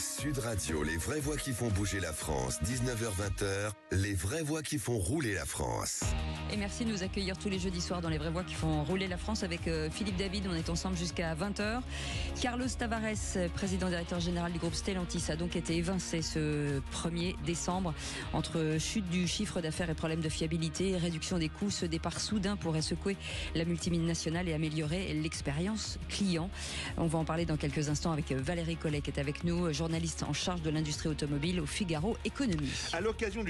Sud Radio, les vraies voix qui font bouger la France. 19h-20h, les vraies voix qui font rouler la France. Et merci de nous accueillir tous les jeudis soirs dans les vraies voix qui font rouler la France avec Philippe David. On est ensemble jusqu'à 20h. Carlos Tavares, président directeur général du groupe Stellantis, a donc été évincé ce 1er décembre. Entre chute du chiffre d'affaires et problèmes de fiabilité, réduction des coûts, ce départ soudain pourrait secouer la multinationale et améliorer l'expérience client. On va en parler dans quelques instants avec Valérie Collet qui est avec nous, journaliste en charge de l'industrie automobile au Figaro Économie. À l'occasion de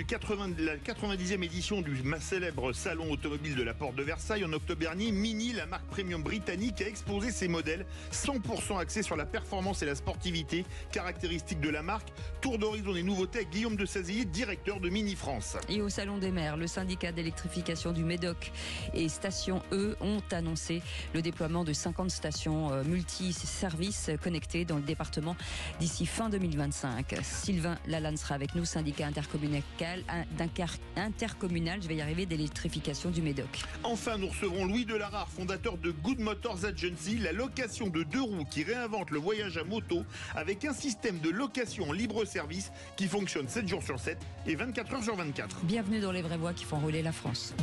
la 90e édition du célèbre salon automobile de la Porte de Versailles en octobre dernier, Mini, la marque premium britannique, a exposé ses modèles 100% axés sur la performance et la sportivité, caractéristiques de la marque. Tour d'horizon des nouveautés avec Guillaume de Sazilly, directeur de Mini France. Et au Salon des maires, le syndicat d'électrification du Médoc et Station E ont annoncé le déploiement de 50 stations multi-services connectées dans le département d'ici fin 2025. Sylvain Lalanne sera avec nous, syndicat intercommunal, je vais y arriver, d'électrification du Médoc. Enfin, nous recevrons Louis Delarare, fondateur de Good Motors Agency, la location de 2 roues qui réinvente le voyage à moto avec un système de location en libre service qui fonctionne 7 jours sur 7 et 24 heures sur 24. Bienvenue dans les vraies voix qui font rouler la France.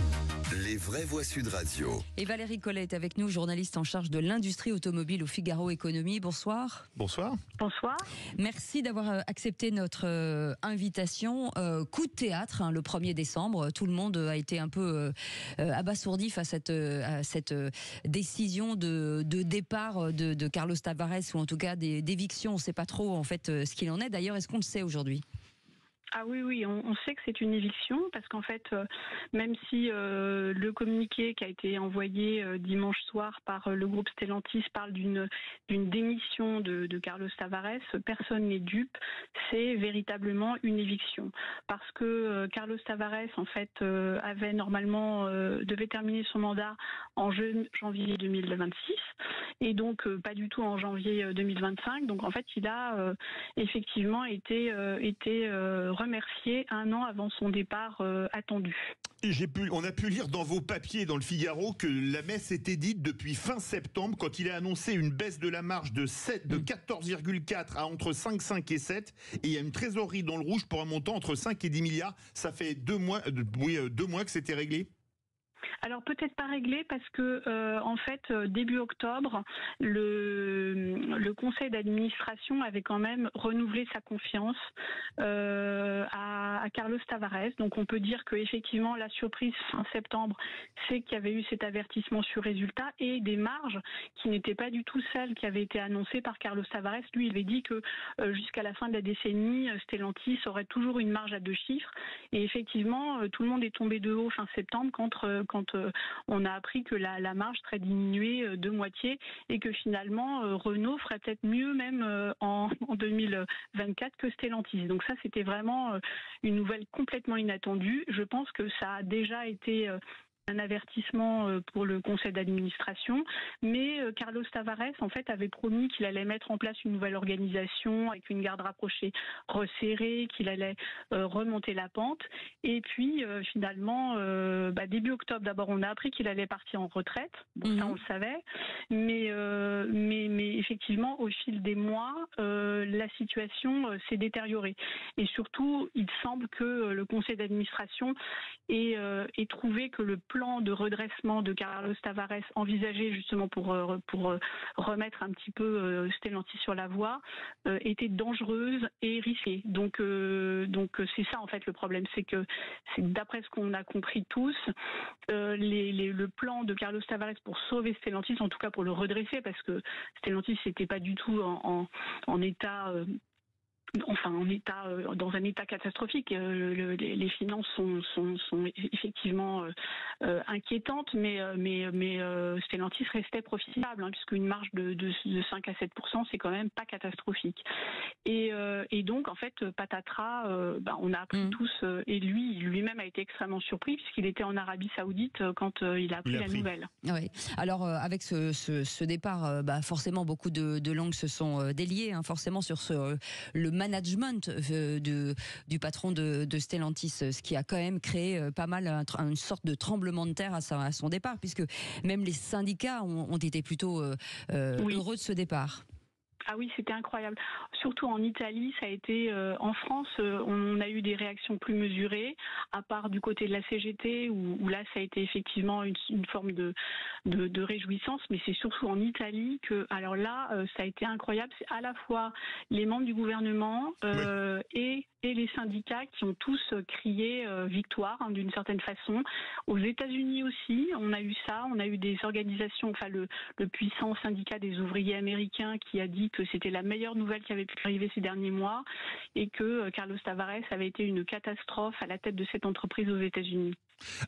Les vraies voix Sud Radio. Et Valérie Collet est avec nous, journaliste en charge de l'industrie automobile au Figaro Économie. Bonsoir. Bonsoir. Bonsoir. Merci d'avoir accepté notre invitation. Coup de théâtre, le 1er décembre. Tout le monde a été un peu abasourdi face à cette décision de départ de Carlos Tavares, ou en tout cas d'éviction. On ne sait pas trop en fait ce qu'il en est. D'ailleurs, est-ce qu'on le sait aujourd'hui ? Ah oui, on sait que c'est une éviction parce qu'en fait, même si le communiqué qui a été envoyé dimanche soir par le groupe Stellantis parle d'une démission de Carlos Tavares, personne n'est dupe. C'est véritablement une éviction parce que Carlos Tavares en fait avait normalement devait terminer son mandat en janvier 2026 et donc pas du tout en janvier 2025. Donc en fait, il a effectivement été remercié un an avant son départ attendu. On a pu lire dans vos papiers dans le Figaro que la messe était dite depuis fin septembre quand il a annoncé une baisse de la marge de 14,4 à entre 5,5 et 7, et il y a une trésorerie dans le rouge pour un montant entre 5 et 10 milliards. Ça fait 2 mois que c'était réglé. Alors peut-être pas réglé parce que en fait début octobre le conseil d'administration avait quand même renouvelé sa confiance à Carlos Tavares. Donc on peut dire que effectivement la surprise fin septembre, c'est qu'il y avait eu cet avertissement sur résultat et des marges qui n'étaient pas du tout celles qui avaient été annoncées par Carlos Tavares. Lui, il avait dit que jusqu'à la fin de la décennie, Stellantis aurait toujours une marge à 2 chiffres. Et effectivement, tout le monde est tombé de haut fin septembre quand on a appris que la marge serait diminuée de moitié et que finalement Renault ferait peut-être mieux même en 2024 que Stellantis. Donc ça, c'était vraiment une nouvelle complètement inattendue. Je pense que ça a déjà été un avertissement pour le conseil d'administration, mais Carlos Tavares en fait avait promis qu'il allait mettre en place une nouvelle organisation avec une garde rapprochée resserrée, qu'il allait remonter la pente, et puis finalement début octobre d'abord on a appris qu'il allait partir en retraite, ça on le savait, mais effectivement au fil des mois la situation s'est détériorée et surtout il semble que le conseil d'administration ait trouvé que le plan de redressement de Carlos Tavares envisagé justement pour remettre un petit peu Stellantis sur la voie était dangereuse et risquée. Donc c'est ça en fait le problème, c'est d'après ce qu'on a compris tous, le plan de Carlos Tavares pour sauver Stellantis, en tout cas pour le redresser, parce que Stellantis n'était pas du tout en état dans un état catastrophique. Les finances sont effectivement inquiétantes, mais Stellantis restait profitable, puisque une marge de 5 à 7%, c'est quand même pas catastrophique. Et donc en fait, patatras, on a appris tous, et lui-même a été extrêmement surpris puisqu'il était en Arabie Saoudite quand il a appris la nouvelle. Oui. Alors avec ce départ, forcément beaucoup de langues se sont déliées, forcément sur le management du patron de Stellantis, ce qui a quand même créé pas mal une sorte de tremblement de terre à son départ, puisque même les syndicats ont été plutôt heureux de ce départ. Ah oui, c'était incroyable. Surtout en Italie, ça a été. En France, on a eu des réactions plus mesurées, à part du côté de la CGT, où là, ça a été effectivement une forme de réjouissance. Mais c'est surtout en Italie que, alors là, ça a été incroyable. C'est à la fois les membres du gouvernement et les syndicats qui ont tous crié victoire, hein, d'une certaine façon. Aux États-Unis aussi, on a eu ça. On a eu des organisations, enfin le puissant syndicat des ouvriers américains qui a dit que c'était la meilleure nouvelle qui avait pu arriver ces derniers mois et que Carlos Tavares avait été une catastrophe à la tête de cette entreprise aux États-Unis.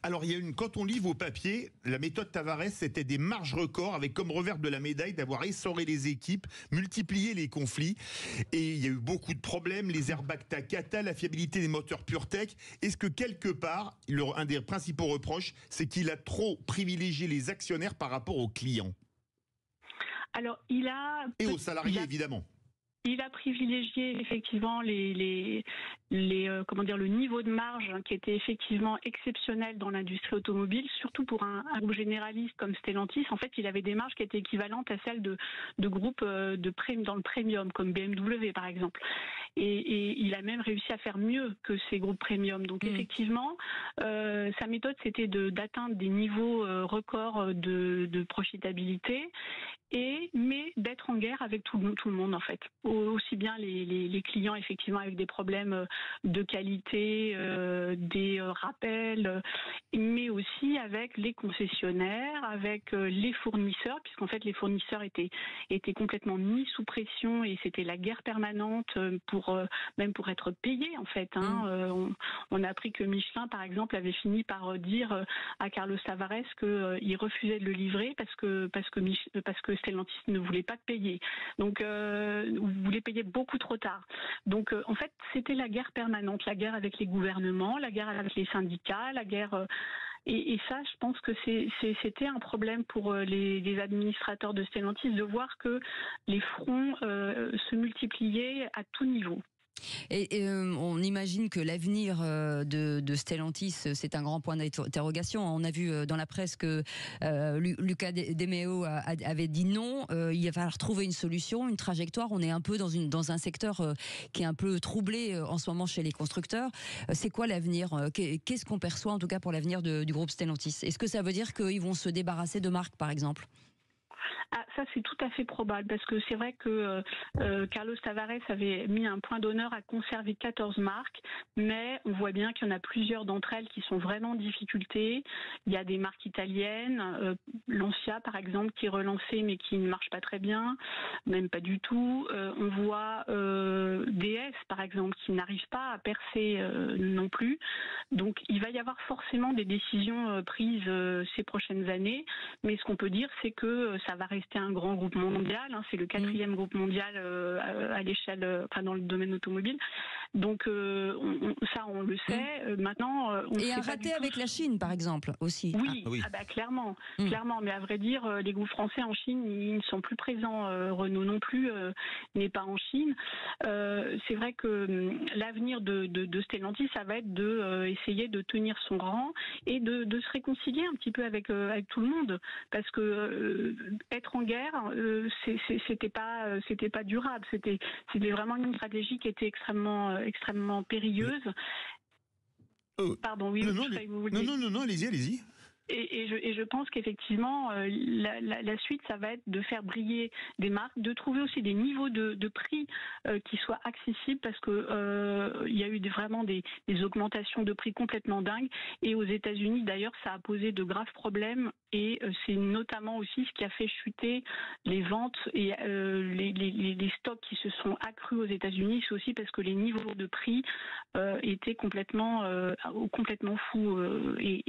Alors, quand on lit vos papiers, la méthode Tavares, c'était des marges records avec comme revers de la médaille d'avoir essoré les équipes, multiplié les conflits. Et il y a eu beaucoup de problèmes, les airbags Takata, la fiabilité des moteurs PureTech. Est-ce que quelque part, un des principaux reproches, c'est qu'il a trop privilégié les actionnaires par rapport aux clients? Alors, et aux salariés, évidemment. Il a privilégié effectivement le niveau de marge qui était effectivement exceptionnel dans l'industrie automobile, surtout pour un groupe généraliste comme Stellantis. En fait, il avait des marges qui étaient équivalentes à celles de groupes dans le premium, comme BMW par exemple. Et il a même réussi à faire mieux que ces groupes premium. Donc effectivement, sa méthode c'était d'atteindre des niveaux records de profitabilité. Mais d'être en guerre avec tout le monde en fait, aussi bien les clients effectivement avec des problèmes de qualité, des rappels, mais aussi avec les concessionnaires, avec les fournisseurs, puisqu'en fait les fournisseurs étaient complètement mis sous pression et c'était la guerre permanente même pour être payés en fait. On a appris que Michelin par exemple avait fini par dire à Carlos Tavares qu'il refusait de le livrer parce que Stellantis ne voulait pas payer. Donc, voulait payer beaucoup trop tard. Donc, en fait, c'était la guerre permanente, la guerre avec les gouvernements, la guerre avec les syndicats, la guerre. Et ça, je pense que c'était un problème pour les administrateurs de Stellantis de voir que les fronts se multipliaient à tout niveau. Et on imagine que l'avenir de Stellantis, c'est un grand point d'interrogation. On a vu dans la presse que Luca De Meo avait dit non. Il va falloir trouver une solution, une trajectoire. On est un peu dans un secteur qui est un peu troublé en ce moment chez les constructeurs. C'est quoi l'avenir? Qu'est-ce qu'on perçoit en tout cas pour l'avenir du groupe Stellantis? Est-ce que ça veut dire qu'ils vont se débarrasser de marques par exemple? Ah, ça c'est tout à fait probable parce que c'est vrai que Carlos Tavares avait mis un point d'honneur à conserver 14 marques, mais on voit bien qu'il y en a plusieurs d'entre elles qui sont vraiment en difficulté. Il y a des marques italiennes, Lancia par exemple qui est relancée mais qui ne marche pas très bien, même pas du tout. On voit DS par exemple qui n'arrive pas à percer non plus. Donc il va y avoir forcément des décisions prises ces prochaines années, mais ce qu'on peut dire c'est que ça va rester un grand groupe mondial, hein, c'est le 4e groupe mondial à l'échelle, dans le domaine automobile. Donc ça on le sait. Maintenant, on et un raté avec la Chine par exemple aussi. Oui, clairement, Mais à vrai dire, les groupes français en Chine, ils ne sont plus présents. Renault non plus n'est pas en Chine. C'est vrai que l'avenir de Stellantis, ça va être essayer de tenir son rang et de se réconcilier un petit peu avec tout le monde, parce que être en guerre, c'était pas durable. C'était vraiment une stratégie qui était extrêmement périlleuse. Pardon, oui. Non, allez-y. Et je pense qu'effectivement, la suite, ça va être de faire briller des marques, de trouver aussi des niveaux de prix qui soient accessibles, parce que il y a eu vraiment des augmentations de prix complètement dingues. Et aux États-Unis, d'ailleurs, ça a posé de graves problèmes. Et c'est notamment aussi ce qui a fait chuter les ventes et les stocks qui se sont accrus aux États-Unis. C'est aussi parce que les niveaux de prix étaient complètement fous et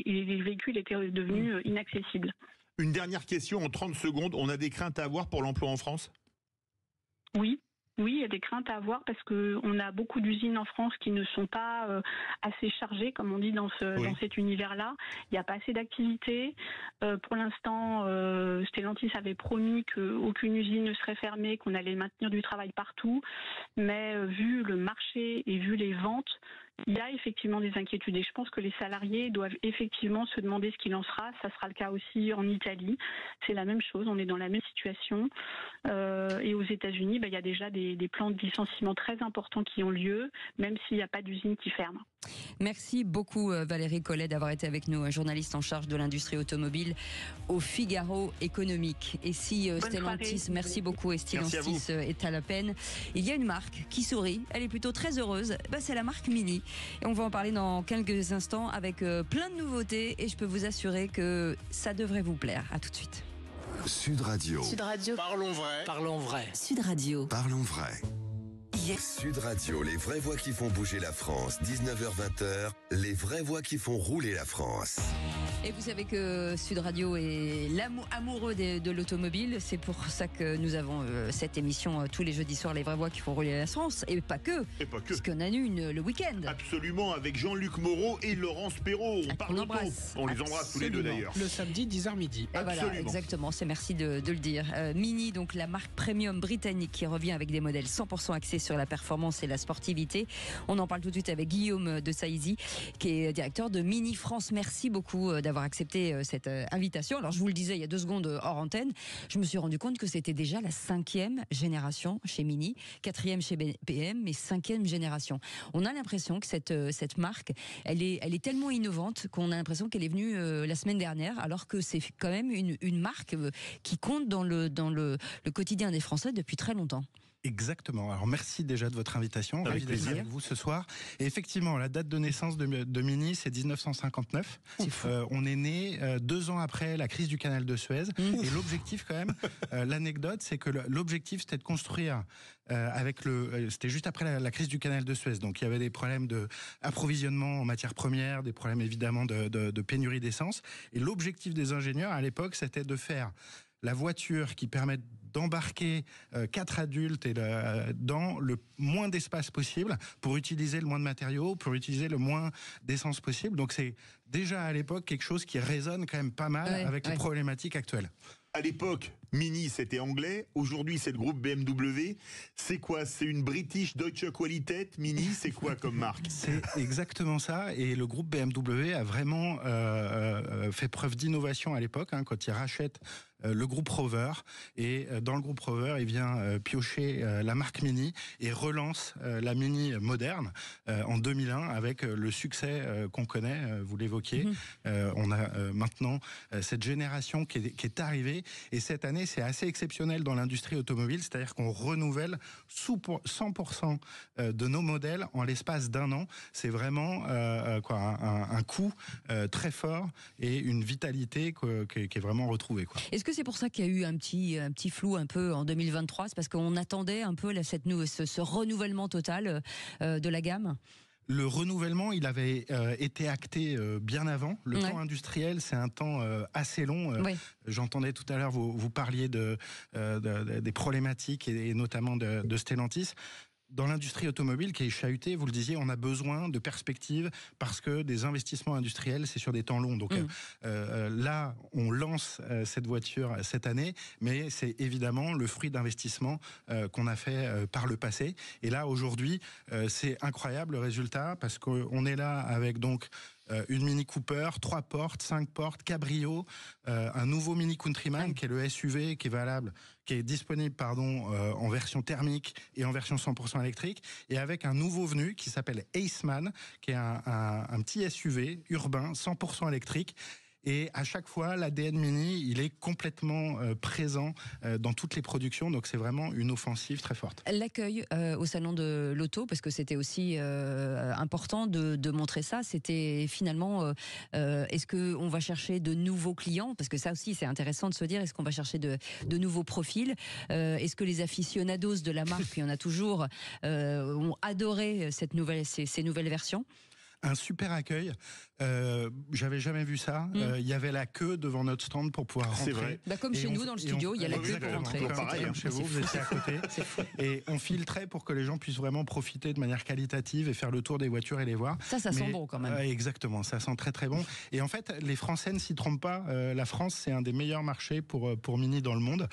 les véhicules étaient devenus inaccessibles. Une dernière question en 30 secondes. On a des craintes à avoir pour l'emploi en France? Oui, il y a des craintes à avoir parce qu'on a beaucoup d'usines en France qui ne sont pas assez chargées, comme on dit dans cet univers-là. Il n'y a pas assez d'activité. Pour l'instant, Stellantis avait promis qu'aucune usine ne serait fermée, qu'on allait maintenir du travail partout. Mais vu le marché et vu les ventes, il y a effectivement des inquiétudes et je pense que les salariés doivent effectivement se demander ce qu'il en sera. Ça sera le cas aussi en Italie. C'est la même chose, on est dans la même situation. Et aux États-Unis, il y a déjà des plans de licenciement très importants qui ont lieu, même s'il n'y a pas d'usine qui ferme. Merci beaucoup Valérie Collet d'avoir été avec nous, journaliste en charge de l'industrie automobile au Figaro Économique. Et si Stellantis, merci beaucoup, et Stellantis est à la peine, il y a une marque qui sourit, elle est plutôt très heureuse, c'est la marque Mini. Et on va en parler dans quelques instants avec plein de nouveautés et je peux vous assurer que ça devrait vous plaire. À tout de suite. Sud Radio. Sud Radio. Parlons vrai. Parlons vrai. Sud Radio. Parlons vrai. Sud Radio, les vraies voix qui font bouger la France. 19h-20h, les vraies voix qui font rouler la France. Et vous savez que Sud Radio est amoureux de l'automobile. C'est pour ça que nous avons cette émission tous les jeudis soirs, les vraies voix qui font rouler la France. Et pas que. Parce qu'on a eu le week-end. Absolument, avec Jean-Luc Moreau et Laurence Perrault. On parle auto. On les embrasse tous les deux d'ailleurs. Le samedi 10h midi. Voilà, exactement, c'est merci de le dire. Mini, donc la marque premium britannique qui revient avec des modèles 100% axés sur la performance et la sportivité. On en parle tout de suite avec Guillaume de Saïzy, qui est directeur de Mini France. Merci beaucoup d'avoir accepté cette invitation. Alors je vous le disais il y a 2 secondes hors antenne, je me suis rendu compte que c'était déjà la 5e génération chez Mini, 4e chez BM, mais 5e génération. On a l'impression que cette marque, elle est tellement innovante qu'on a l'impression qu'elle est venue la semaine dernière, alors que c'est quand même une marque qui compte dans le quotidien des Français depuis très longtemps. Exactement. Alors merci déjà de votre invitation. Ravi d'être avec vous ce soir. Et effectivement, la date de naissance de Mini, c'est 1959. C'est fou. On est né 2 ans après la crise du canal de Suez. Et l'objectif quand même, l'anecdote, c'est que l'objectif c'était de construire c'était juste après la crise du canal de Suez. Donc il y avait des problèmes d'approvisionnement en matières premières, des problèmes évidemment de pénurie d'essence. Et l'objectif des ingénieurs à l'époque, c'était de faire la voiture qui permet d'embarquer 4 adultes dans le moins d'espace possible pour utiliser le moins de matériaux, pour utiliser le moins d'essence possible. Donc c'est déjà à l'époque quelque chose qui résonne quand même pas mal avec les problématiques actuelles. À l'époque, Mini, c'était anglais. Aujourd'hui, c'est le groupe BMW. C'est quoi? C'est une British Deutsche Qualität. Mini, c'est quoi comme marque? C'est exactement ça. Et le groupe BMW a vraiment fait preuve d'innovation à l'époque, quand il rachète le groupe Rover. Et dans le groupe Rover, il vient piocher la marque Mini et relance la Mini moderne en 2001 avec le succès qu'on connaît, vous l'évoquiez. On a maintenant cette génération qui est arrivée. Et cette année, c'est assez exceptionnel dans l'industrie automobile, c'est-à-dire qu'on renouvelle 100% de nos modèles en l'espace d'1 an. C'est vraiment un coup très fort et une vitalité qui est vraiment retrouvée. Est-ce que c'est pour ça qu'il y a eu un petit flou un peu en 2023? C'est parce qu'on attendait un peu ce renouvellement total de la gamme? Le renouvellement, il avait été acté bien avant. Le temps industriel, c'est un temps assez long. J'entendais tout à l'heure, vous parliez des problématiques et notamment de Stellantis. Dans l'industrie automobile qui est chahutée, vous le disiez, on a besoin de perspectives parce que des investissements industriels, c'est sur des temps longs. Donc là, on lance cette voiture cette année, mais c'est évidemment le fruit d'investissements qu'on a fait par le passé. Et là, aujourd'hui, c'est incroyable le résultat parce qu'on est là avec donc une Mini Cooper, 3 portes, 5 portes, cabrio, un nouveau Mini Countryman qui est le SUV qui est disponible en version thermique et en version 100% électrique, et avec un nouveau venu qui s'appelle Aceman, qui est un petit SUV urbain 100% électrique. Et à chaque fois, l'ADN Mini, il est complètement présent dans toutes les productions. Donc c'est vraiment une offensive très forte. L'accueil au salon de l'auto, parce que c'était aussi important de montrer ça, c'était finalement, est-ce qu'on va chercher de nouveaux clients? Parce que ça aussi, c'est intéressant de se dire, est-ce qu'on va chercher de nouveaux profils? Est-ce que les aficionados de la marque, il y en a toujours, ont adoré ces nouvelles versions? Un super accueil. J'avais jamais vu ça. Il y avait la queue devant notre stand pour pouvoir rentrer. C'est vrai. Comme chez nous dans le studio, il y a la queue pour rentrer. Pareil, chez vous, vous étiez à côté. Et on filtrait pour que les gens puissent vraiment profiter de manière qualitative et faire le tour des voitures et les voir. Ça sent bon quand même. Exactement, ça sent très très bon. Et en fait, les Français ne s'y trompent pas. La France, c'est un des meilleurs marchés pour Mini dans le monde.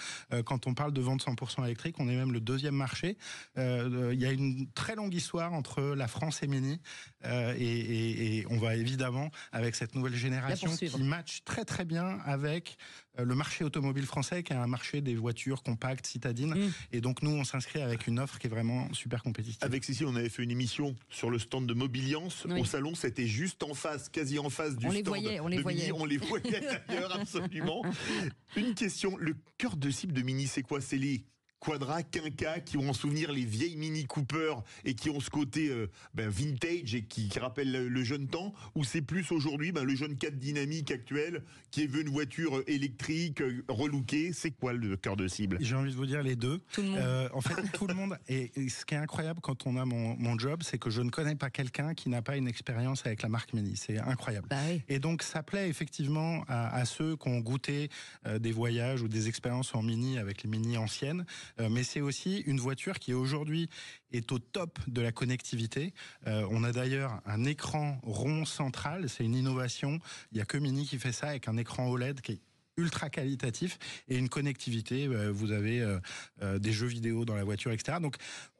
Quand on parle de vente 100% électrique, on est même le deuxième marché. Il y a une très longue histoire entre la France et Mini. Et on va évidemment, avec cette nouvelle génération qui match très très bien avec le marché automobile français, qui est un marché des voitures compactes, citadines. Et donc nous, on s'inscrit avec une offre qui est vraiment super compétitive. Avec Cécile, on avait fait une émission sur le stand de Mobiliance. Au salon, c'était juste en face, quasi en face du stand. On les voyait. On les voyait d'ailleurs, absolument. Une question, le cœur de cible de Mini, c'est quoi? C'est les Quadra, Quinca, qui ont en souvenir les vieilles Mini Cooper et qui ont ce côté vintage et qui rappellent le jeune temps, ou c'est plus aujourd'hui le jeune 4 dynamique actuel qui veut une voiture électrique relookée? C'est quoi le cœur de cible? J'ai envie de vous dire les deux. Tout le monde. En fait, tout le monde. Et ce qui est incroyable quand on a mon job, c'est que je ne connais pas quelqu'un qui n'a pas une expérience avec la marque Mini. C'est incroyable. Oui. Et donc, ça plaît effectivement à ceux qui ont goûté des voyages ou des expériences en Mini avec les Mini anciennes. Mais c'est aussi une voiture qui aujourd'hui est au top de la connectivité. On a d'ailleurs un écran rond central, c'est une innovation. Il n'y a que Mini qui fait ça, avec un écran OLED qui est ultra qualitatif et une connectivité. Vous avez des jeux vidéo dans la voiture, etc. Donc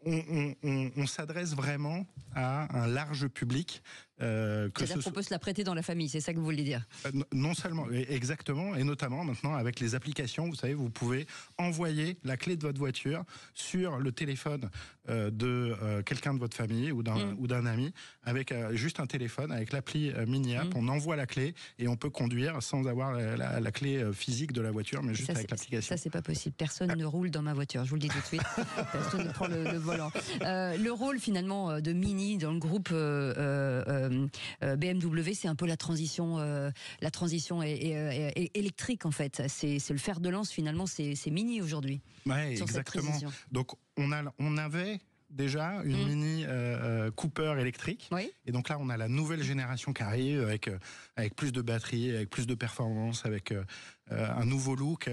on s'adresse vraiment à un large public. C'est-à-dire qu'on peut se la prêter dans la famille, c'est ça que vous voulez dire? Non seulement, exactement, et notamment maintenant avec les applications, vous savez, vous pouvez envoyer la clé de votre voiture sur le téléphone de quelqu'un de votre famille ou d'un ami, avec juste un téléphone, avec l'appli Mini App, on envoie la clé et on peut conduire sans avoir la clé physique de la voiture, mais juste avec l'application. Ça, c'est pas possible. Personne ne roule dans ma voiture, je vous le dis tout de suite. Personne ne prend le volant. Le rôle finalement de Mini dans le groupe BMW, c'est un peu la transition électrique en fait. C'est le fer de lance finalement, c'est Mini aujourd'hui. Ouais, exactement. Donc on avait déjà une Mini Cooper électrique. Oui. Et donc là, on a la nouvelle génération qui arrive avec plus de batterie, avec plus de performance, avec un nouveau look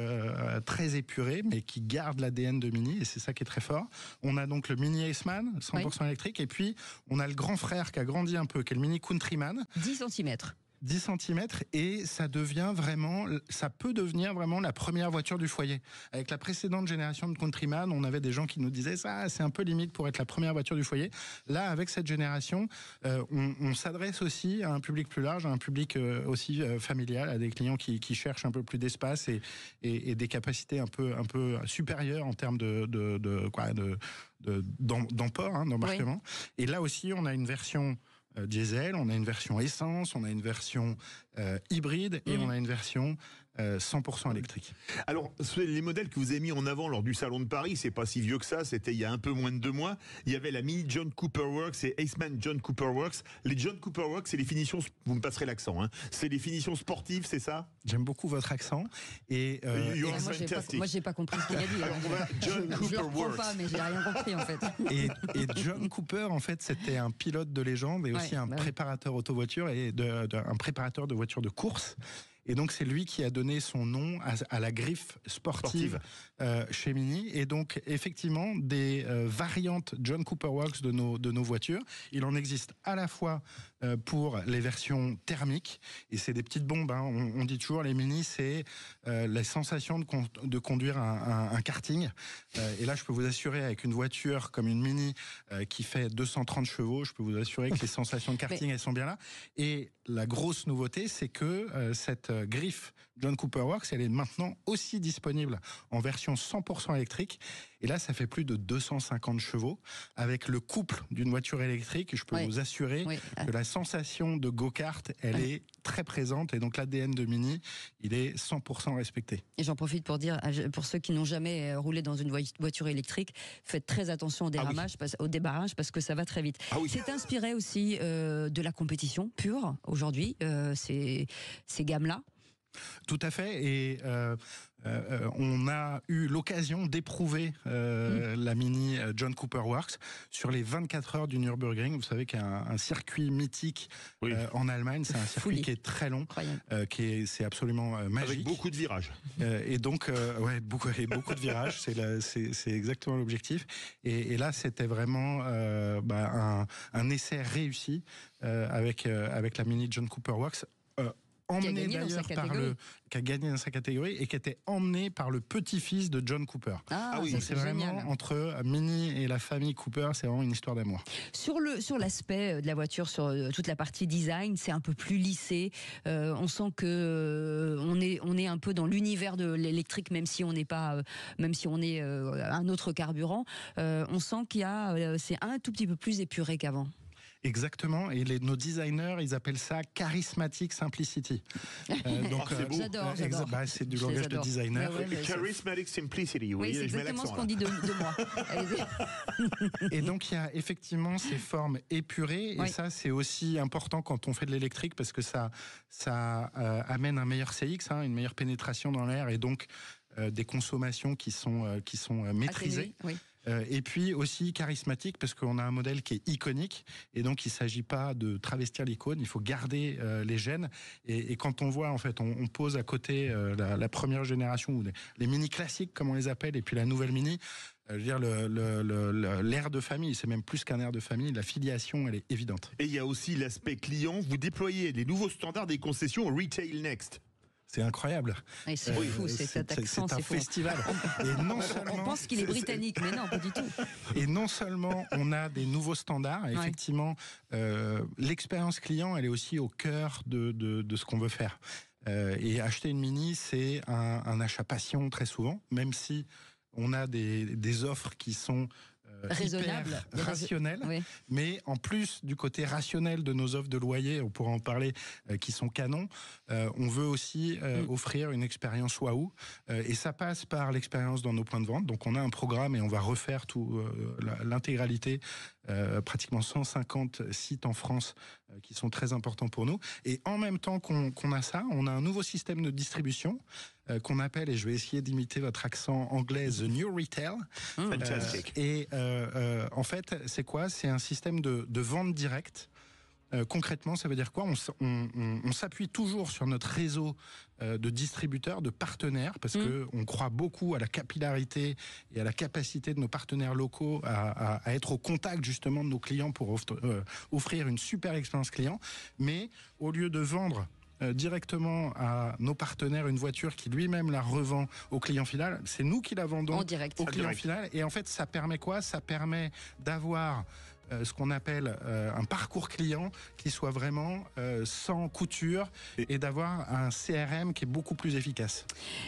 très épuré, mais qui garde l'ADN de Mini, et c'est ça qui est très fort. On a donc le Mini Aceman, 100% électrique, et puis on a le grand frère qui a grandi un peu, qui est le Mini Countryman. 10 cm. 10 cm, et ça peut devenir vraiment la première voiture du foyer. Avec la précédente génération de Countryman, on avait des gens qui nous disaient ça, c'est un peu limite pour être la première voiture du foyer. Là, avec cette génération, on s'adresse aussi à un public plus large, à un public aussi familial, à des clients qui cherchent un peu plus d'espace et des capacités un peu supérieures en termes d'emport, d'embarquement. Et là aussi, on a une version diesel, on a une version essence, on a une version hybride et on a une version 100% électrique. Alors, les modèles que vous avez mis en avant lors du Salon de Paris, c'est pas si vieux que ça, c'était il y a un peu moins de 2 mois. Il y avait la Mini John Cooper Works et Aceman John Cooper Works. Les John Cooper Works, c'est les finitions, vous me passerez l'accent, c'est les finitions sportives, c'est ça? J'aime beaucoup votre accent. Et moi, j'ai pas compris ce qu'il a dit. Alors, John Cooper Works. Pas, mais j'ai rien compris en fait. Et John Cooper, en fait, c'était un pilote de légende et aussi un préparateur auto-voiture et un préparateur de voitures de course. Et donc, c'est lui qui a donné son nom à la griffe sportive. Chez Mini. Et donc, effectivement, des variantes John Cooper Works de nos voitures. Il en existe à la fois pour les versions thermiques, et c'est des petites bombes. On dit toujours, les Mini, c'est la sensation de conduire un karting. Et là, je peux vous assurer, avec une voiture comme une Mini qui fait 230 chevaux, je peux vous assurer que les sensations de karting, elles sont bien là. Et la grosse nouveauté, c'est que cette griffe John Cooper Works, elle est maintenant aussi disponible en version 100% électrique. Et là, ça fait plus de 250 chevaux. Avec le couple d'une voiture électrique, je peux vous assurer que la sensation de go-kart, elle est très présente. Et donc, l'ADN de Mini, il est 100% respecté. Et j'en profite pour dire, pour ceux qui n'ont jamais roulé dans une voiture électrique, faites très attention au démarrage parce que ça va très vite. C'est inspiré aussi de la compétition pure aujourd'hui, ces gammes-là. Tout à fait. Et on a eu l'occasion d'éprouver la Mini John Cooper Works sur les 24 heures du Nürburgring. Vous savez qu'il y a un circuit mythique en Allemagne. C'est un circuit qui est très long, c'est absolument magique. Avec beaucoup de virages. Et donc, beaucoup de virages. C'est exactement l'objectif. Et là, c'était vraiment un essai réussi avec la Mini John Cooper Works. Emmené d'ailleurs qui a gagné dans sa catégorie et qui était emmené par le petit-fils de John Cooper. Oui, c'est vraiment entre Mini et la famille Cooper, c'est vraiment une histoire d'amour. Sur l'aspect de la voiture, sur toute la partie design, c'est un peu plus lissé. On sent que on est un peu dans l'univers de l'électrique, même si on n'est pas, même si on est un autre carburant. On sent c'est un tout petit peu plus épuré qu'avant. Exactement, et nos designers, ils appellent ça charismatic simplicity. J'adore. C'est du langage de designer. Charismatic simplicity, oui, c'est exactement ce qu'on dit de moi. Et donc il y a effectivement ces formes épurées, et ça c'est aussi important quand on fait de l'électrique parce que ça amène un meilleur CX, une meilleure pénétration dans l'air, et donc des consommations qui sont maîtrisées. Et puis aussi charismatique parce qu'on a un modèle qui est iconique et donc il ne s'agit pas de travestir l'icône, il faut garder les gènes et quand on voit en fait on pose à côté la première génération ou les mini classiques comme on les appelle et puis la nouvelle mini, je veux dire l'air de famille, c'est même plus qu'un air de famille, la filiation elle est évidente. Et il y a aussi l'aspect client, vous déployez les nouveaux standards des concessions Retail Next. C'est incroyable. Et c'est fou, cet accent, c'est un festival. Et non seulement, on pense qu'il est britannique, mais non, pas du tout. Et non seulement on a des nouveaux standards, effectivement, l'expérience client, elle est aussi au cœur de ce qu'on veut faire. Et acheter une Mini, c'est un achat passion très souvent, même si on a des offres qui sont raisonnable, rationnel, mais en plus du côté rationnel de nos offres de loyer, on pourra en parler, qui sont canons, on veut aussi offrir une expérience waouh, et ça passe par l'expérience dans nos points de vente. Donc on a un programme et on va refaire l'intégralité, pratiquement 150 sites en France qui sont très importants pour nous. Et en même temps qu'on a ça, on a un nouveau système de distribution qu'on appelle, et je vais essayer d'imiter votre accent anglais, The New Retail. Fantastique. En fait, c'est quoi ? C'est un système de vente directe. Concrètement, ça veut dire quoi ? On s'appuie toujours sur notre réseau de distributeurs, de partenaires, parce que on croit beaucoup à la capillarité et à la capacité de nos partenaires locaux à être au contact justement de nos clients pour offrir une super expérience client. Mais au lieu de vendre directement à nos partenaires une voiture qui lui-même la revend au client final, c'est nous qui la vendons au client final. Et en fait, ça permet quoi ? Ça permet d'avoir ce qu'on appelle un parcours client qui soit vraiment sans couture et d'avoir un CRM qui est beaucoup plus efficace.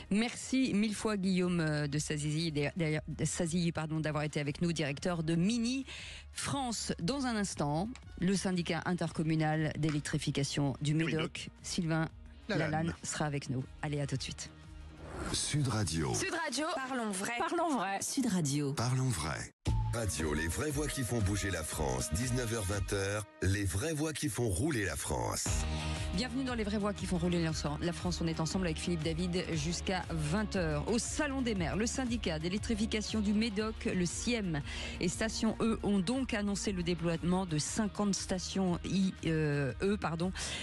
Merci mille fois Guillaume de Sazilly d'avoir été avec nous, directeur de Mini France. Dans un instant, le syndicat intercommunal d'électrification du Médoc, Sylvain Lalanne, sera avec nous. Allez, à tout de suite. Sud Radio. Sud Radio. Parlons vrai. Parlons vrai. Sud Radio. Parlons vrai. Radio, les vraies voix qui font bouger la France. 19h-20h, les vraies voix qui font rouler la France. Bienvenue dans les vraies voix qui font rouler la France. On est ensemble avec Philippe David jusqu'à 20h. Au Salon des maires, le syndicat d'électrification du Médoc, le SIEM et Station E ont donc annoncé le déploiement de 50 stations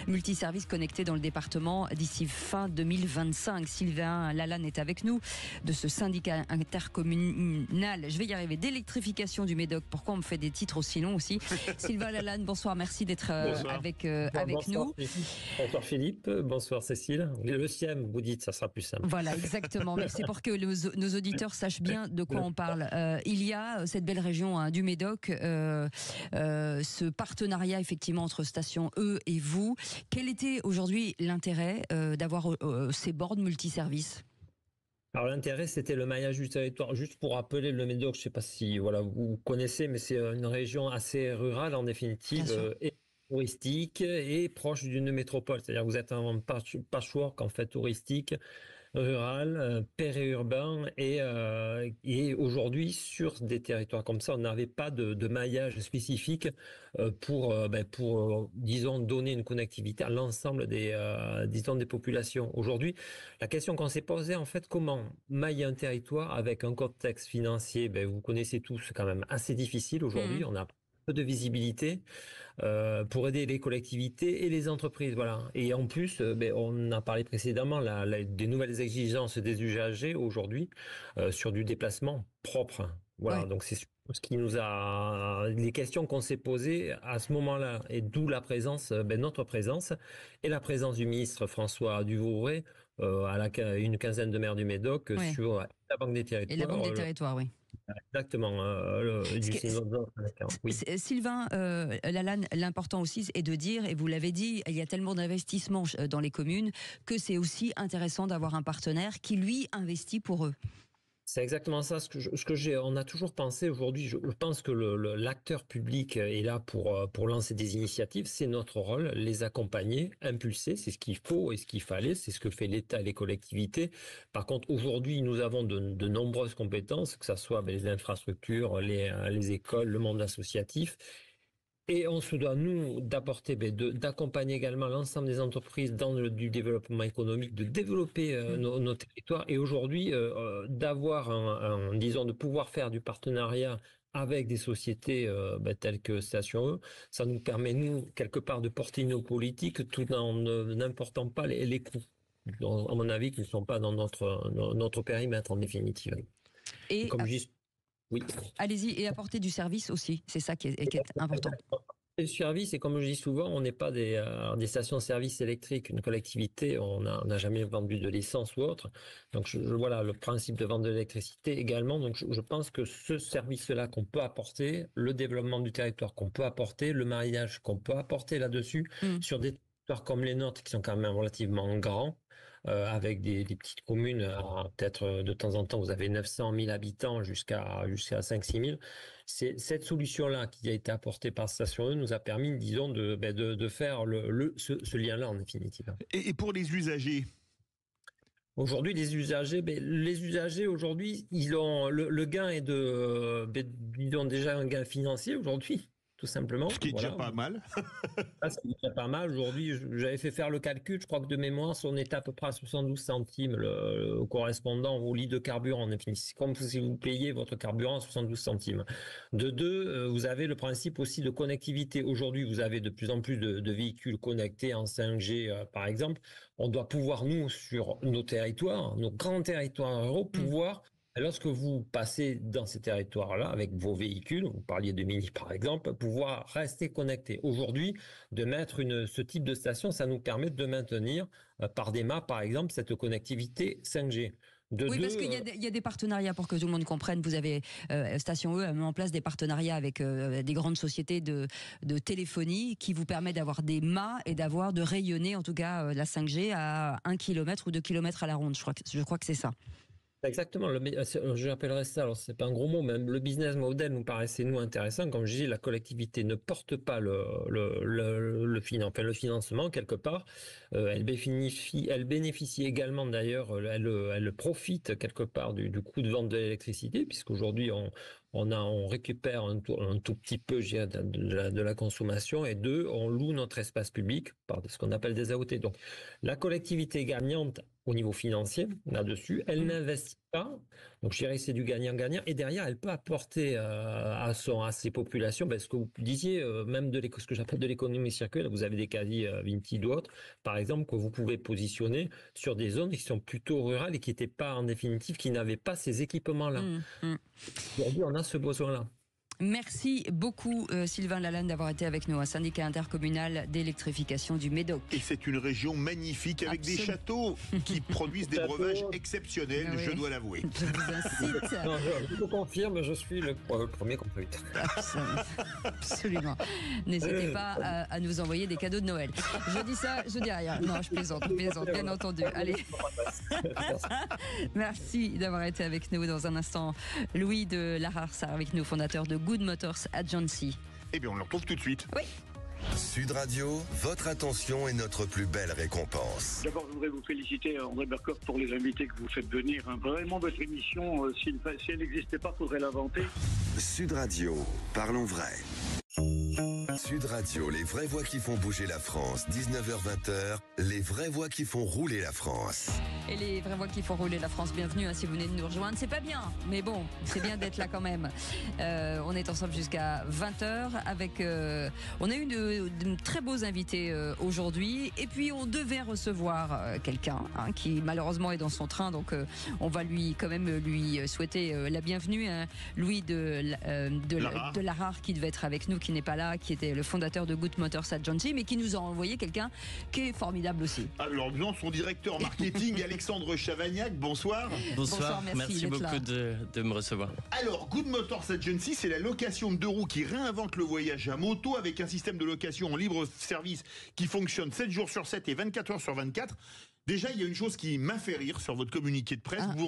multiservices connectées dans le département d'ici fin 2025. Sylvain Lalanne est avec nous de ce syndicat intercommunal, je vais y arriver, d'électrification du Médoc. Pourquoi on me fait des titres aussi longs aussi? Sylvain Lalanne, bonsoir, merci d'être avec nous. Bonsoir Philippe, bonsoir Cécile. Le SIEM, vous dites, ça sera plus simple. Voilà, exactement. Mais c'est pour que nos auditeurs sachent bien de quoi on parle. Il y a cette belle région du Médoc, ce partenariat effectivement entre Station E et vous. Quel était aujourd'hui l'intérêt d'avoir ces bornes multiservices ? Alors l'intérêt, c'était le maillage du territoire. Juste pour rappeler, le Médoc, je ne sais pas si vous connaissez, mais c'est une région assez rurale en définitive, et touristique et proche d'une métropole. C'est-à-dire que vous êtes un patchwork en fait touristique rural, périurbain et aujourd'hui sur des territoires comme ça, on n'avait pas de maillage spécifique pour disons donner une connectivité à l'ensemble des populations. Aujourd'hui, la question qu'on s'est posée en fait, comment mailler un territoire avec un contexte financier, vous connaissez tous, c'est quand même assez difficile aujourd'hui. On a peu de visibilité pour aider les collectivités et les entreprises, voilà. Et en plus, on a parlé précédemment des nouvelles exigences des usagers aujourd'hui sur du déplacement propre. Voilà, ouais. Donc c'est ce qui nous a les questions qu'on s'est posées à ce moment-là, et d'où la présence, notre présence et la présence du ministre François Duvauré à une quinzaine de maires du Médoc sur la Banque des Territoires. Et la Banque des Territoires, oui. Exactement. Oui. Sylvain Lalanne, l'important aussi est de dire, et vous l'avez dit, il y a tellement d'investissements dans les communes que c'est aussi intéressant d'avoir un partenaire qui, lui, investit pour eux. C'est exactement ça on a toujours pensé aujourd'hui. Je pense que l'acteur public est là pour lancer des initiatives. C'est notre rôle, les accompagner, impulser. C'est ce qu'il faut et ce qu'il fallait. C'est ce que fait l'État et les collectivités. Par contre, aujourd'hui, nous avons de nombreuses compétences, que ce soit les infrastructures, les écoles, le monde associatif. Et on se doit, nous, d'apporter, d'accompagner également l'ensemble des entreprises dans du développement économique, de développer nos territoires. Et aujourd'hui, d'avoir disons, de pouvoir faire du partenariat avec des sociétés telles que Station E, ça nous permet, nous, quelque part, de porter nos politiques tout en n'important pas les coûts, à mon avis, qui ne sont pas dans notre périmètre, en définitive. Et comme je dis, oui. Allez-y, et apporter du service aussi, c'est ça qui est important. Le service, et comme je dis souvent, on n'est pas des stations-service électriques. Une collectivité, on n'a jamais vendu de l'essence ou autre. Donc voilà, le principe de vente de l'électricité également. Donc je pense que ce service-là qu'on peut apporter, le développement du territoire qu'on peut apporter, le mariage qu'on peut apporter là-dessus, sur des territoires comme les nôtres qui sont quand même relativement grands, avec des petites communes, peut-être de temps en temps vous avez 900 000 habitants jusqu'à 5-6 000. C'est cette solution-là qui a été apportée par Station E nous a permis, disons, de faire ce lien-là en définitive. Et pour les usagers? Aujourd'hui, les usagers aujourd'hui, ils ont le gain est ils ont déjà un gain financier aujourd'hui. Tout simplement. Ce qui est déjà pas mal. Ce qui est déjà pas mal. Aujourd'hui, j'avais fait faire le calcul, je crois que de mémoire, on était à peu près à 72 centimes le correspondant au litre de carburant. C'est comme si vous payiez votre carburant à 72 centimes. De deux, vous avez le principe aussi de connectivité. Aujourd'hui, vous avez de plus en plus de véhicules connectés en 5G, par exemple. On doit pouvoir, nous, sur nos territoires, nos grands territoires ruraux, pouvoir... Lorsque vous passez dans ces territoires-là avec vos véhicules, vous parliez de Mini par exemple, pouvoir rester connecté. Aujourd'hui, de mettre ce type de station, ça nous permet de maintenir par des mâts, par exemple, cette connectivité 5G. Parce qu'il y a des partenariats pour que tout le monde comprenne. Vous avez Station E a mis en place des partenariats avec des grandes sociétés de téléphonie qui vous permet d'avoir des mâts et de rayonner en tout cas la 5G à 1 km ou 2 km à la ronde. Je crois que c'est ça. Exactement, j'appellerais ça, alors c'est pas un gros mot, mais le business model nous paraissait intéressant. Comme je dis, la collectivité ne porte pas le financement quelque part. Elle bénéficie également d'ailleurs, elle profite quelque part du coût de vente de l'électricité, puisqu'aujourd'hui on récupère un tout petit peu de la consommation, et on loue notre espace public par ce qu'on appelle des AOT. Donc la collectivité est gagnante au niveau financier là-dessus, elle n'investit pas, donc je dirais que c'est du gagnant-gagnant, et derrière elle peut apporter à ses populations, ce que vous disiez, même ce que j'appelle de l'économie circulaire. Vous avez des quasi Vinti d'autres, par exemple, que vous pouvez positionner sur des zones qui sont plutôt rurales et qui n'étaient pas, en définitive, qui n'avaient pas ces équipements-là. Aujourd'hui, on a ce besoin-là. Merci beaucoup Sylvain Lalanne d'avoir été avec nous, un syndicat intercommunal d'électrification du Médoc. Et c'est une région magnifique avec des châteaux qui produisent des breuvages exceptionnels, je dois l'avouer. Je vous incite. Je vous confirme, je suis le premier contributeur. Absolument. N'hésitez pas à nous envoyer des cadeaux de Noël. Je dis ça, je dis rien. Non, je plaisante, bien entendu. Allez. Merci d'avoir été avec nous. Dans un instant, Louis de Larare avec nous, fondateur de Good Motors Agency. Eh bien, on le retrouve tout de suite. Oui. Sud Radio, votre attention est notre plus belle récompense. D'abord, je voudrais vous féliciter, André Berkoff, pour les invités que vous faites venir. Vraiment, votre émission, si elle n'existait pas, il faudrait l'inventer. Sud Radio, parlons vrai. Sud Radio, les vraies voix qui font bouger la France. 19h-20h, les vraies voix qui font rouler la France. Et les vraies voix qui font rouler la France, bienvenue si vous venez de nous rejoindre. C'est pas bien, mais bon, c'est bien d'être là quand même. On est ensemble jusqu'à 20h avec... on a eu de très beaux invités aujourd'hui. Et puis on devait recevoir quelqu'un qui malheureusement est dans son train. Donc on va quand même lui souhaiter la bienvenue. Louis de Larare qui devait être avec nous, qui n'est pas là, qui était le fondateur de Good Motors Agency, mais qui nous a envoyé quelqu'un qui est formidable aussi. Alors, son directeur marketing, Alexandre Chavagnac, bonsoir. Bonsoir, merci beaucoup de me recevoir. Alors, Good Motors Agency, c'est la location de 2 roues qui réinvente le voyage à moto avec un système de location en libre service qui fonctionne 7 jours sur 7 et 24 heures sur 24. Déjà, il y a une chose qui m'a fait rire sur votre communiqué de presse. Vous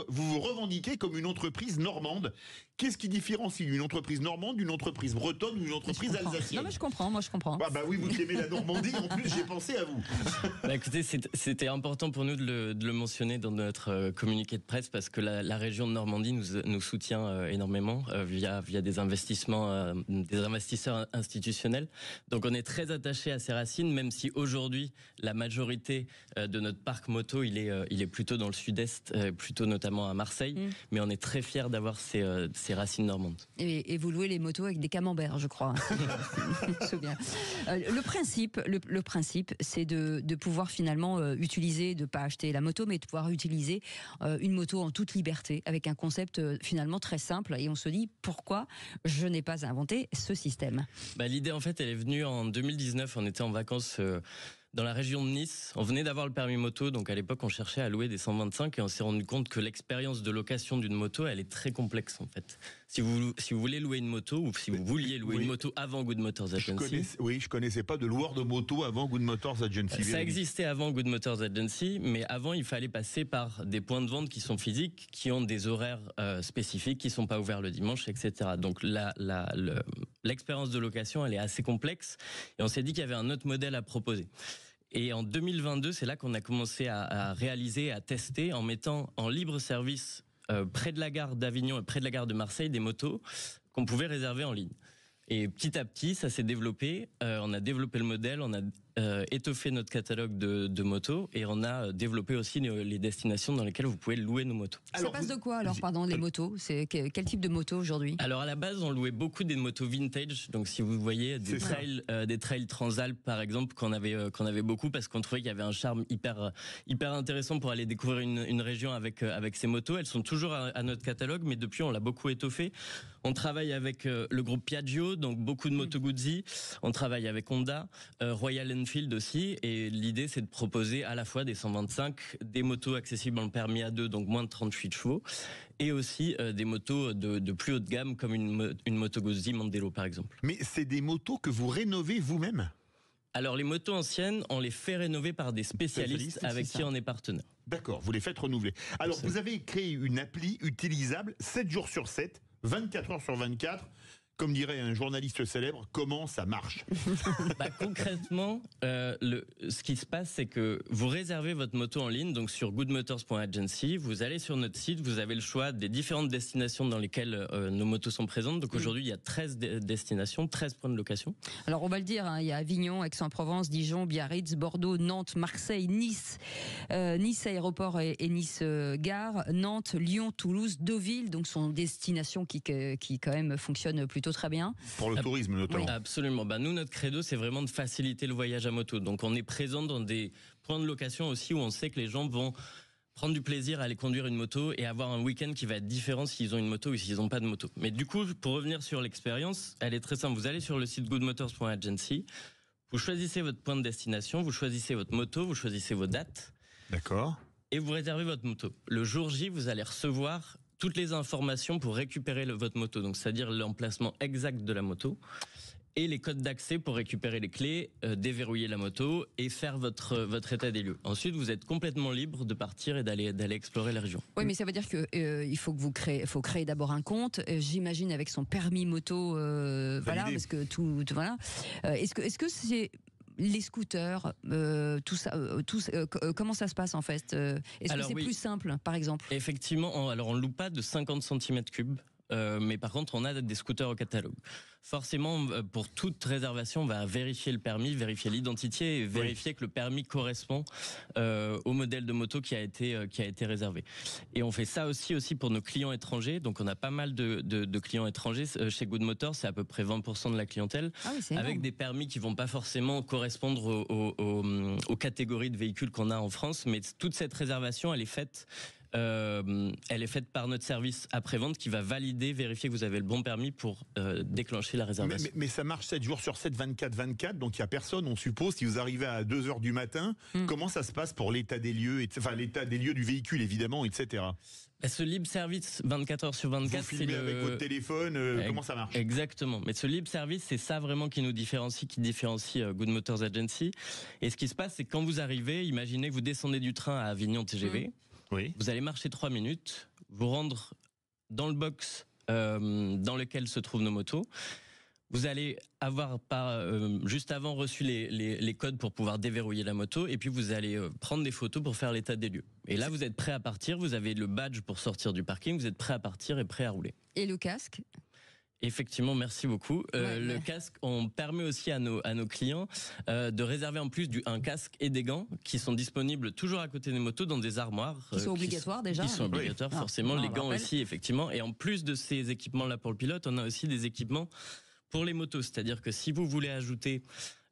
vous revendiquez comme une entreprise normande. Qu'est-ce qui différencie une entreprise normande d'une entreprise bretonne ou une entreprise alsacienne? Non, mais je comprends, moi je comprends. Bah oui, vous qui aimez la Normandie, en plus j'ai pensé à vous. Écoutez, c'était important pour nous de le mentionner dans notre communiqué de presse parce que la région de Normandie nous soutient énormément via des investisseurs institutionnels. Donc on est très attaché à ces racines, même si aujourd'hui la majorité de notre parc moto il est plutôt dans le sud-est, plutôt notamment à Marseille, mais on est très fiers d'avoir ces racines normandes. Et vous louez les motos avec des camemberts, je crois. C'est bien. Le principe, c'est de pouvoir finalement utiliser, de ne pas acheter la moto, mais de pouvoir utiliser une moto en toute liberté, avec un concept finalement très simple. Et on se dit, pourquoi je n'ai pas inventé ce système? L'idée, en fait, elle est venue en 2019. On était en vacances dans la région de Nice. On venait d'avoir le permis moto, donc à l'époque on cherchait à louer des 125 et on s'est rendu compte que l'expérience de location d'une moto, elle est très complexe en fait. Si vous voulez louer une moto ou si vous vouliez louer une moto avant Good Motors Agency. Je connaissais pas de loueur de moto avant Good Motors Agency. Ça existait avant Good Motors Agency, mais avant il fallait passer par des points de vente qui sont physiques, qui ont des horaires spécifiques, qui sont pas ouverts le dimanche, etc. Donc l'expérience de location, elle est assez complexe et on s'est dit qu'il y avait un autre modèle à proposer. Et en 2022, c'est là qu'on a commencé à réaliser, à tester en mettant en libre service près de la gare d'Avignon et près de la gare de Marseille des motos qu'on pouvait réserver en ligne. Et petit à petit, ça s'est développé. On a développé le modèle, on a étoffé notre catalogue de motos et on a développé aussi les destinations dans lesquelles vous pouvez louer nos motos. Ça passe de quoi alors, les motos? C'est quel type de moto aujourd'hui? Alors à la base, on louait beaucoup des motos vintage. Donc si vous voyez des trails Transalp par exemple qu'on avait beaucoup parce qu'on trouvait qu'il y avait un charme hyper intéressant pour aller découvrir une région avec ces motos. Elles sont toujours à notre catalogue, mais depuis on l'a beaucoup étoffé. On travaille avec le groupe Piaggio, donc beaucoup de Moto Guzzi. On travaille avec Honda, Royal Enfield aussi. Et l'idée, c'est de proposer à la fois des 125, des motos accessibles en permis A2, donc moins de 38 chevaux, et aussi des motos de plus haute gamme, comme une Moto Guzzi Mandello, par exemple. Mais c'est des motos que vous rénovez vous-même? Alors, les motos anciennes, on les fait rénover par des spécialistes avec qui on est partenaire. D'accord, vous les faites renouveler. Alors, vous avez créé une appli utilisable 7 jours sur 7, 24 heures sur 24. Comme dirait un journaliste célèbre, comment ça marche? Concrètement, ce qui se passe, c'est que vous réservez votre moto en ligne, donc sur goodmotors.agency, vous allez sur notre site, vous avez le choix des différentes destinations dans lesquelles nos motos sont présentes. Donc aujourd'hui, il y a 13 destinations, 13 points de location. Alors on va le dire, il y a Avignon, Aix-en-Provence, Dijon, Biarritz, Bordeaux, Nantes, Marseille, Nice, Nice Aéroport et Nice Gare, Nantes, Lyon, Toulouse, Deauville, donc sont destinations qui quand même fonctionnent plutôt très bien. Pour le tourisme notamment. Oui. Absolument. Nous, notre credo, c'est vraiment de faciliter le voyage à moto. Donc on est présent dans des points de location aussi où on sait que les gens vont prendre du plaisir à aller conduire une moto et avoir un week-end qui va être différent s'ils ont une moto ou s'ils n'ont pas de moto. Mais du coup, pour revenir sur l'expérience, elle est très simple. Vous allez sur le site goodmotors.agency, vous choisissez votre point de destination, vous choisissez votre moto, vous choisissez vos dates. D'accord. Et vous réservez votre moto. Le jour J, vous allez recevoir toutes les informations pour récupérer votre moto, donc c'est-à-dire l'emplacement exact de la moto. et les codes d'accès pour récupérer les clés, déverrouiller la moto et faire votre état des lieux. Ensuite, vous êtes complètement libre de partir et d'aller explorer la région. Oui, mais ça veut dire que il faut créer d'abord un compte. J'imagine avec son permis moto, voilà, parce que tout voilà. Est-ce que c'est les scooters, tout ça, comment ça se passe en fait? Est-ce que c'est plus simple, par exemple? Effectivement, on loue pas de 50 cm3. Mais par contre, on a des scooters au catalogue. Forcément, pour toute réservation, on va vérifier le permis, vérifier l'identité et vérifier que le permis correspond au modèle de moto qui a été réservé. Et on fait ça aussi pour nos clients étrangers. Donc, on a pas mal de clients étrangers chez Good Motors. C'est à peu près 20% de la clientèle, avec des permis qui vont pas forcément correspondre aux catégories de véhicules qu'on a en France. Mais toute cette réservation, elle est faite par notre service après-vente qui va vérifier que vous avez le bon permis pour déclencher la réservation. Mais ça marche 7 jours sur 7, 24/24, donc il n'y a personne, on suppose, si vous arrivez à 2h du matin, comment ça se passe pour l'état des lieux, enfin l'état des lieux du véhicule évidemment, etc. Ce libre service 24 heures sur 24, vous filmez avec votre téléphone, comment ça marche? Exactement. Mais ce libre service, c'est ça vraiment qui différencie Good Motors Agency. Et ce qui se passe, c'est que quand vous arrivez, imaginez que vous descendez du train à Avignon TGV. Oui. Vous allez marcher 3 minutes, vous rendre dans le box dans lequel se trouvent nos motos. Vous allez avoir juste avant reçu les codes pour pouvoir déverrouiller la moto, et puis vous allez prendre des photos pour faire l'état des lieux. Et là, vous êtes prêt à partir, vous avez le badge pour sortir du parking, vous êtes prêt à partir et prêt à rouler. Et le casque ? Effectivement, merci beaucoup. Le casque, on permet aussi à nos clients de réserver en plus un casque et des gants qui sont disponibles toujours à côté des motos dans des armoires. Qui sont obligatoires déjà. Qui sont obligatoires, forcément. Les gants aussi, effectivement. Et en plus de ces équipements-là pour le pilote, on a aussi des équipements pour les motos. C'est-à-dire que si vous voulez ajouter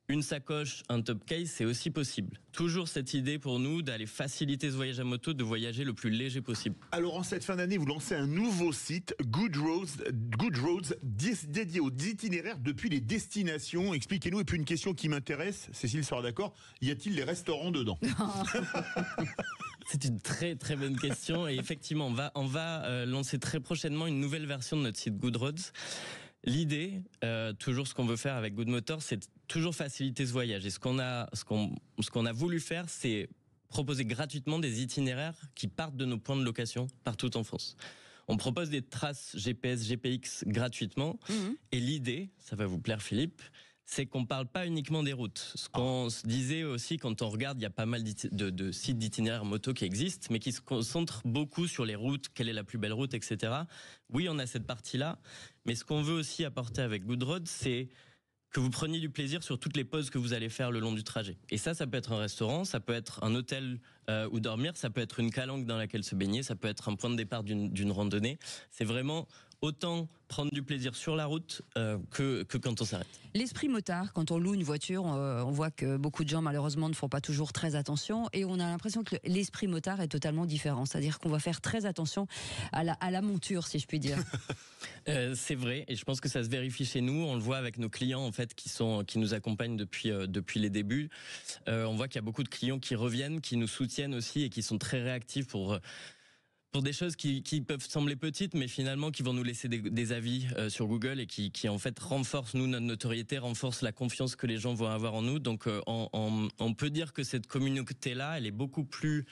une sacoche, un top case, c'est aussi possible. Toujours cette idée pour nous d'aller faciliter ce voyage à moto, de voyager le plus léger possible. Alors en cette fin d'année, vous lancez un nouveau site, Good Roads, dédié aux itinéraires depuis les destinations. Expliquez-nous. Et puis une question qui m'intéresse, Cécile sera d'accord, y a-t-il les restaurants dedans? C'est une très très bonne question. Et effectivement, on va lancer très prochainement une nouvelle version de notre site Good Roads. L'idée, toujours ce qu'on veut faire avec Good Motors, c'est toujours faciliter ce voyage. Et ce qu'on a voulu faire, c'est proposer gratuitement des itinéraires qui partent de nos points de location partout en France. On propose des traces GPS, GPX gratuitement. Et l'idée, ça va vous plaire Philippe, c'est qu'on parle pas uniquement des routes. Ce qu'on se disait aussi quand on regarde, il y a pas mal de sites d'itinéraires moto qui existent, mais qui se concentrent beaucoup sur les routes, quelle est la plus belle route, etc. Oui, on a cette partie-là, mais ce qu'on veut aussi apporter avec Good Road, c'est que vous preniez du plaisir sur toutes les pauses que vous allez faire le long du trajet. Et ça peut être un restaurant, ça peut être un hôtel où dormir, ça peut être une calanque dans laquelle se baigner, ça peut être un point de départ d'une randonnée. C'est vraiment autant prendre du plaisir sur la route que quand on s'arrête. L'esprit motard, quand on loue une voiture, on voit que beaucoup de gens malheureusement ne font pas toujours très attention, et on a l'impression que l'esprit motard est totalement différent. C'est-à-dire qu'on va faire très attention à la monture, si je puis dire. C'est vrai, et je pense que ça se vérifie chez nous. On le voit avec nos clients en fait qui nous accompagnent depuis les débuts. On voit qu'il y a beaucoup de clients qui reviennent, qui nous soutiennent aussi et qui sont très réactifs pour des choses qui peuvent sembler petites, mais finalement qui vont nous laisser des avis sur Google et qui en fait renforcent notre notoriété, renforcent la confiance que les gens vont avoir en nous. Donc on peut dire que cette communauté-là, elle est beaucoup plus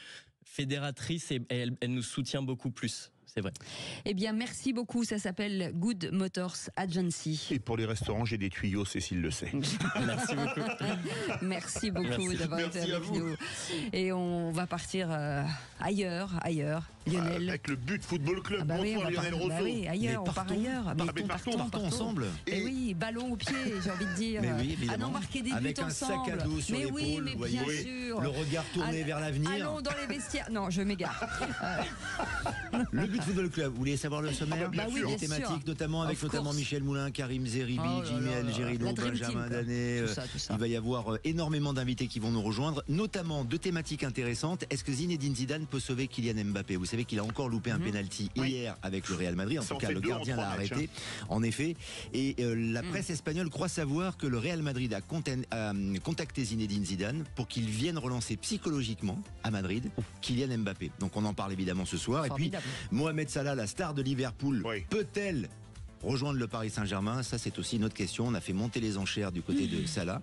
fédératrice et elle nous soutient beaucoup plus. C'est vrai. Eh bien, merci beaucoup. Ça s'appelle Good Motors Agency. Et pour les restaurants, j'ai des tuyaux, Cécile le sait. Merci beaucoup. Merci beaucoup d'avoir été avec nous. Et on va partir ailleurs. Lionel. Avec le But Football Club. Ah bah oui, Lionel Rousseau. Bah oui, ailleurs, on part ailleurs. Mais partons ensemble. Et oui, ballon au pied, j'ai envie de dire. Mais oui, évidemment. Allons marquer des buts avec ensemble. Avec un sac à dos sur l'épaule, oui, mais voyez, bien sûr. Le regard tourné vers l'avenir. Allons dans les vestiaires. Non, je m'égare. Le But Football Club, vous voulez savoir le sommaire? Bah oui, les thématiques, notamment avec Michel Moulin, Karim Zeribi, Jimmy Algerino, Benjamin Danet. Tout ça. Il va y avoir énormément d'invités qui vont nous rejoindre, notamment deux thématiques intéressantes. Est-ce que Zinedine Zidane peut sauver Kylian Mbappé? Vous savez qu'il a encore loupé un penalty hier avec le Real Madrid. En tout cas, le gardien l'a arrêté, en effet. Et la presse espagnole croit savoir que le Real Madrid a contacté Zinedine Zidane pour qu'il vienne relancer psychologiquement à Madrid Kylian Mbappé. Donc on en parle évidemment ce soir. Formidable. Et puis Mohamed Salah, la star de Liverpool, peut-elle rejoindre le Paris Saint-Germain, ça c'est aussi une autre question. On a fait monter les enchères du côté de Salah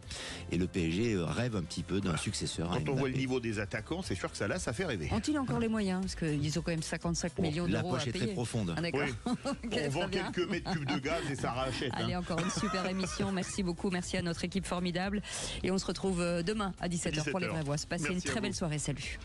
et le PSG rêve un petit peu d'un successeur. Quand on voit le niveau des attaquants, c'est sûr que Salah, ça fait rêver. Ont-ils encore les moyens? Parce qu'ils ont quand même 55 millions d'euros à payer. La poche est très profonde. Ah, d'accord. Oui. On vend quelques mètres cubes de gaz et ça rachète. Allez, encore une super émission. Merci beaucoup. Merci à notre équipe formidable. Et on se retrouve demain à 17h pour les vraies voix. Passez une très belle soirée. Salut.